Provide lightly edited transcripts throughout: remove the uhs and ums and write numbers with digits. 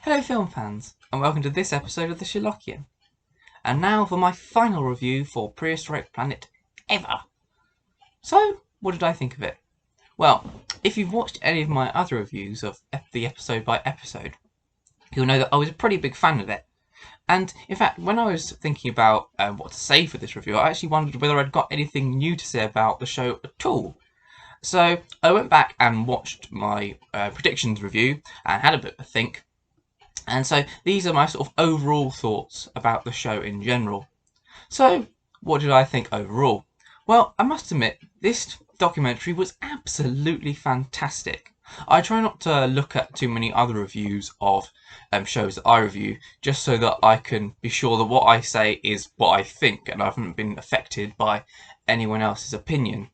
Hello film fans, and welcome to this episode of the Sherlockian. And now for my final review for Prehistoric Planet ever. So, what did I think of it? Well, if you've watched any of my other reviews of the episode by episode, you'll know that I was a pretty big fan of it. And in fact, when I was thinking about what to say for this review, I actually wondered whether I'd got anything new to say about the show at all. So I went back and watched my predictions review and had a bit of a think. And so these are my sort of overall thoughts about the show in general. So what did I think overall? Well, I must admit, this documentary was absolutely fantastic. I try not to look at too many other reviews of shows that I review, just so that I can be sure that what I say is what I think and I haven't been affected by anyone else's opinion.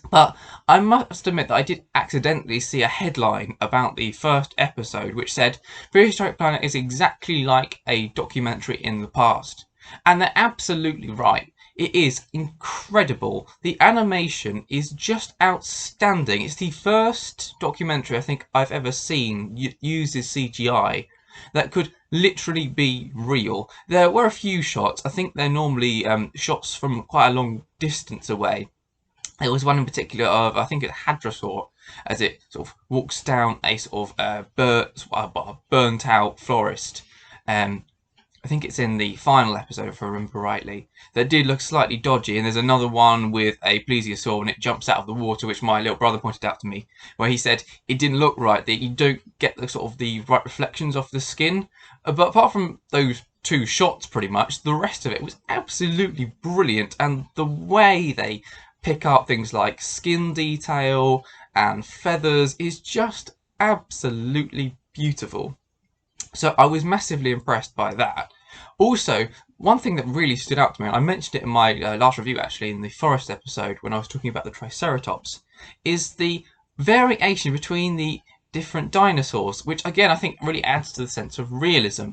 But I must admit that I did accidentally see a headline about the first episode which said, Prehistoric Planet is exactly like a documentary in the past. And they're absolutely right. It is incredible. The animation is just outstanding. It's the first documentary I think I've ever seen uses CGI that could literally be real. There were a few shots. I think they're normally shots from quite a long distance away. There was one in particular of, I think it's Hadrosaur, as it sort of walks down a sort of burnt out forest. I think it's in the final episode, if I remember rightly. That did look slightly dodgy, and there's another one with a plesiosaur and it jumps out of the water, which my little brother pointed out to me, where he said it didn't look right, that you don't get the sort of the right reflections off the skin. But apart from those two shots, pretty much, the rest of it was absolutely brilliant, and the way they pick up things like skin detail and feathers is just absolutely beautiful. So I was massively impressed by that. Also, one thing that really stood out to me, and I mentioned it in my last review actually, in the forest episode when I was talking about the Triceratops, is the variation between the different dinosaurs, which again I think really adds to the sense of realism.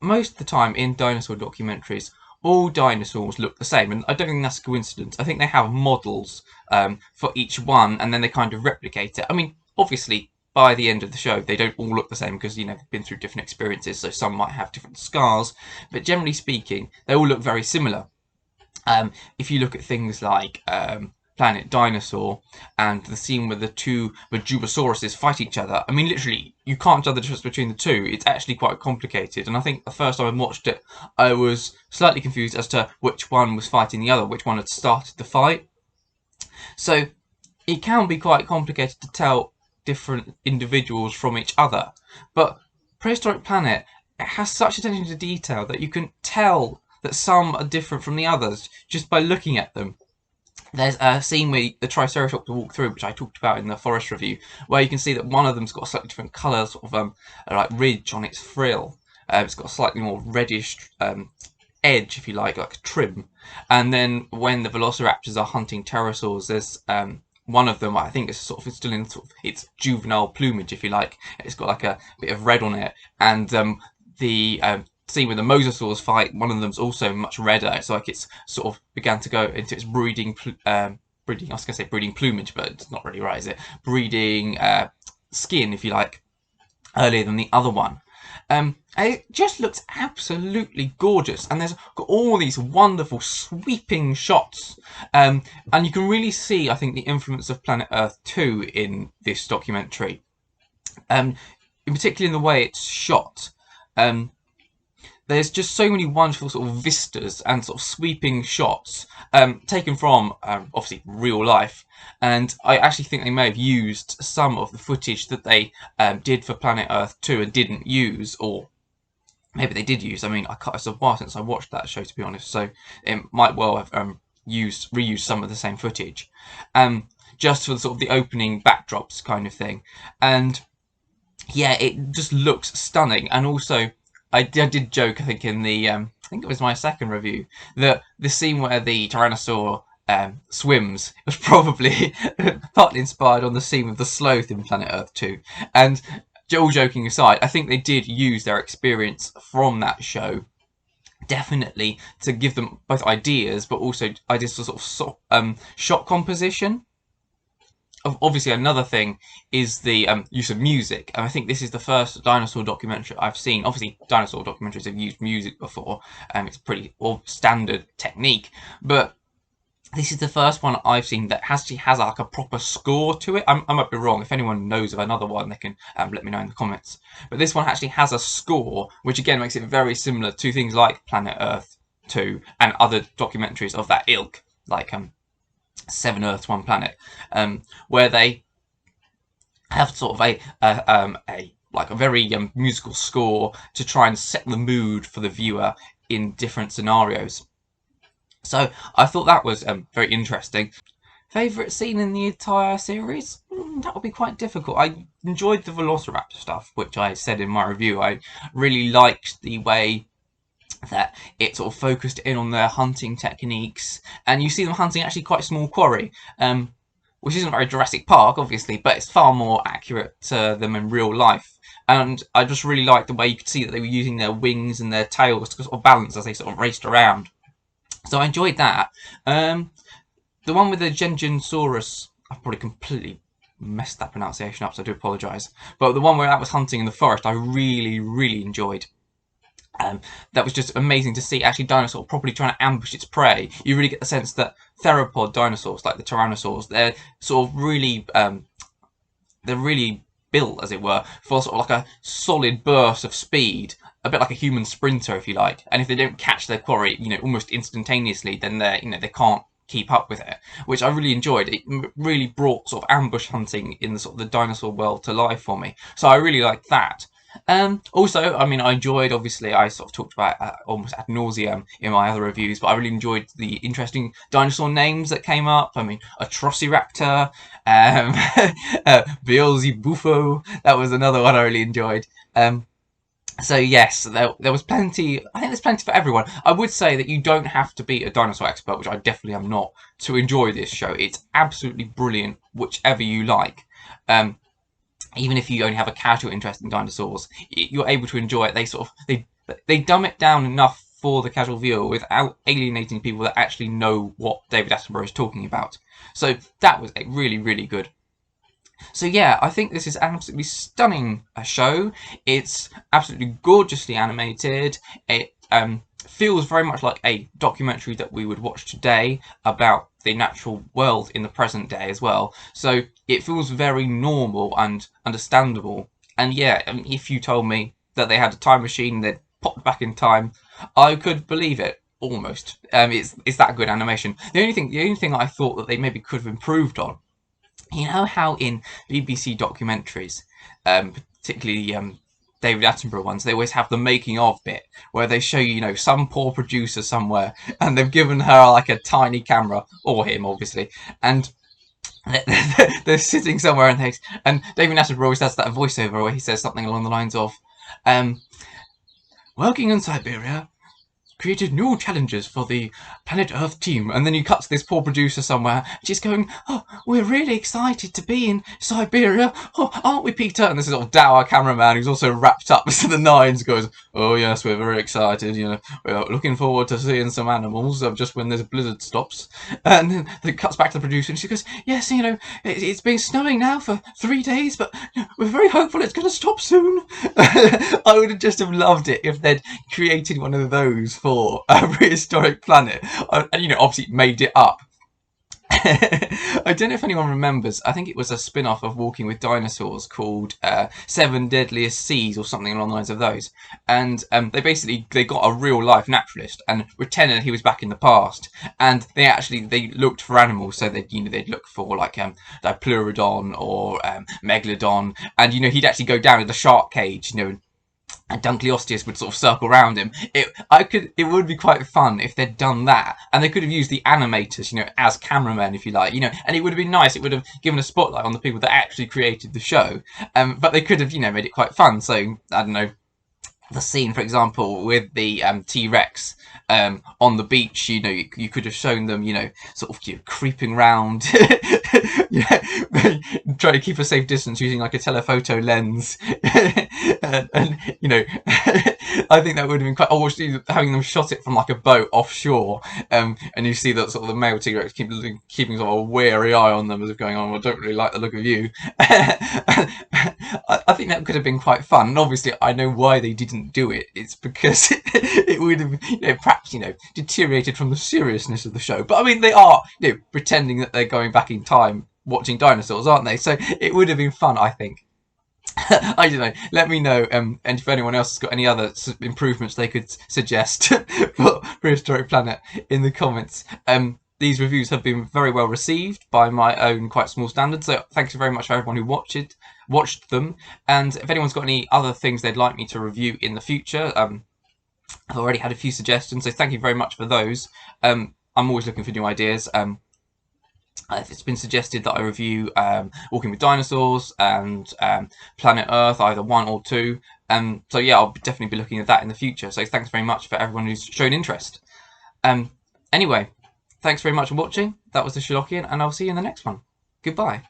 Most of the time in dinosaur documentaries, all dinosaurs look the same, and I don't think that's a coincidence. I think they have models for each one, and then they kind of replicate it. I mean, obviously, by the end of the show, they don't all look the same because, you know, they've been through different experiences, so some might have different scars, but generally speaking, they all look very similar. If you look at things like Planet Dinosaur and the scene where the two Majubasauruses fight each other, I mean, literally, you can't tell the difference between the two. It's actually quite complicated, and I think the first time I watched it, I was slightly confused as to which one was fighting the other, which one had started the fight. So it can be quite complicated to tell different individuals from each other, but Prehistoric Planet, it has such attention to detail that you can tell that some are different from the others just by looking at them. There's a scene where the Triceratops walk through, which I talked about in the forest review, where you can see that one of them's got a slightly different colour, sort of like ridge on its frill. It's got a slightly more reddish edge, if you like a trim. And then when the Velociraptors are hunting pterosaurs, there's one of them, I think it's sort of still in sort of its juvenile plumage, if you like. It's got like a bit of red on it, and the scene where the mosasaurs fight, one of them's also much redder. It's like it's sort of began to go into its breeding I was going to say breeding plumage, but it's not really right, is it? Breeding skin, if you like, earlier than the other one. And it just looks absolutely gorgeous, and there's got all these wonderful sweeping shots, and you can really see, I think, the influence of Planet Earth 2 in this documentary, in particular in the way it's shot. There's just so many wonderful sort of vistas and sort of sweeping shots taken from, obviously, real life. And I actually think they may have used some of the footage that they did for Planet Earth 2 and didn't use, or maybe they did use. I mean, it's a while since I watched that show, to be honest, so it might well have reused some of the same footage, just for the sort of the opening backdrops kind of thing. And yeah, it just looks stunning, and also I did joke, I think, in the, I think it was my second review, that the scene where the Tyrannosaur swims was probably partly inspired on the scene with the sloth in Planet Earth 2. And all joking aside, I think they did use their experience from that show, definitely, to give them both ideas, but also ideas for sort of shot composition. obviously another thing is the use of music, and I think this is the first dinosaur documentary I've seen. Obviously, dinosaur documentaries have used music before, it's a pretty standard technique, but this is the first one I've seen that actually has like a proper score to it. I might be wrong. If anyone knows of another one, they can let me know in the comments. But this one actually has a score, which again makes it very similar to things like Planet Earth 2 and other documentaries of that ilk, like 7 Earths, 1 Planet, where they have sort of a like a very musical score to try and set the mood for the viewer in different scenarios. So I thought that was very interesting. Favourite scene in the entire series? That would be quite difficult. I enjoyed the Velociraptor stuff, which I said in my review. I really liked the way that it sort of focused in on their hunting techniques, and you see them hunting actually quite a small quarry, which isn't very Jurassic Park, obviously, but it's far more accurate to them in real life. And I just really liked the way you could see that they were using their wings and their tails to sort of balance as they sort of raced around. So I enjoyed that. The one with the Gengensaurus, I've probably completely messed that pronunciation up, so I do apologise. But the one where that was hunting in the forest, I really, really enjoyed. That was just amazing to see actually dinosaur properly trying to ambush its prey. You really get the sense that theropod dinosaurs, like the tyrannosaurs, they're sort of really, they're really built, as it were, for sort of like a solid burst of speed, a bit like a human sprinter, if you like. And if they don't catch their quarry, you know, almost instantaneously, then they're, you know, they can't keep up with it, which I really enjoyed. It really brought sort of ambush hunting in the sort of the dinosaur world to life for me. So I really liked that. Also, I mean, I enjoyed, obviously, I sort of talked about almost ad nauseum in my other reviews, but I really enjoyed the interesting dinosaur names that came up. I mean, Atrociraptor, Beelzebufo, that was another one I really enjoyed. So yes, there was plenty. I think there's plenty for everyone. I would say that you don't have to be a dinosaur expert, which I definitely am not, to enjoy this show. It's absolutely brilliant, whichever you like. Even if you only have a casual interest in dinosaurs, you're able to enjoy it. They sort of they dumb it down enough for the casual viewer without alienating people that actually know what David Attenborough is talking about. So that was really, really good. So yeah, I think this is an absolutely stunning show. It's absolutely gorgeously animated. It feels very much like a documentary that we would watch today about the natural world in the present day as well. So it feels very normal and understandable. And yeah, if you told me that they had a time machine that popped back in time, I could believe it. Almost. It's that good animation. The only thing I thought that they maybe could have improved on, you know how in BBC documentaries, particularly David Attenborough ones, they always have the making of bit where they show you know, some poor producer somewhere, and they've given her like a tiny camera, or him obviously, and they're sitting somewhere, and David Attenborough always does that voiceover where he says something along the lines of, working in Siberia created new challenges for the Planet Earth team. And then you cut to this poor producer somewhere, she's going, oh, we're really excited to be in Siberia. Oh, aren't we, Peter? And this sort of dour cameraman who's also wrapped up to the nines goes, oh yes, we're very excited. You know, we're looking forward to seeing some animals just when this blizzard stops. And then it cuts back to the producer and she goes, yes, you know, it's been snowing now for 3 days, but we're very hopeful it's going to stop soon. I would have just have loved it if they'd created one of those for a Prehistoric Planet, and you know, obviously made it up. I don't know if anyone remembers, I think it was a spin-off of Walking with Dinosaurs called 7 Deadliest Seas or something along the lines of those, and they got a real life naturalist and pretended he was back in the past, and they looked for animals, so they'd look for like Dipleurodon or Megalodon, and you know, he'd actually go down in the shark cage, you know, and Dunkleosteus would sort of circle around him. It would be quite fun if they'd done that, and they could have used the animators, you know, as cameramen, if you like, you know, and it would have been nice. It would have given a spotlight on the people that actually created the show, but they could have, you know, made it quite fun. So I don't know. the scene, for example, with the T-Rex on the beach, you could have shown them, sort of creeping round, trying to keep a safe distance using like a telephoto lens, and I think that would have been quite. Or having them shot it from like a boat offshore, and you see that sort of the male T-Rex keeping sort of a wary eye on them as if going, "Oh, I don't really like the look of you." I think that could have been quite fun, and obviously I know why they didn't do it. It's because it would have, perhaps deteriorated from the seriousness of the show. But I mean, they are pretending that they're going back in time, watching dinosaurs, aren't they? So it would have been fun, I think. I don't know. Let me know, and if anyone else has got any other improvements they could suggest for Prehistoric Planet in the comments. These reviews have been very well received by my own quite small standards, so thanks very much for everyone who watched them. And if anyone's got any other things they'd like me to review in the future, I've already had a few suggestions, so thank you very much for those. I'm always looking for new ideas. It's been suggested that I review Walking with Dinosaurs and Planet Earth, either 1 or 2. So yeah, I'll definitely be looking at that in the future. So thanks very much for everyone who's shown interest. Anyway, thanks very much for watching. That was the Sherlockian, and I'll see you in the next one. Goodbye.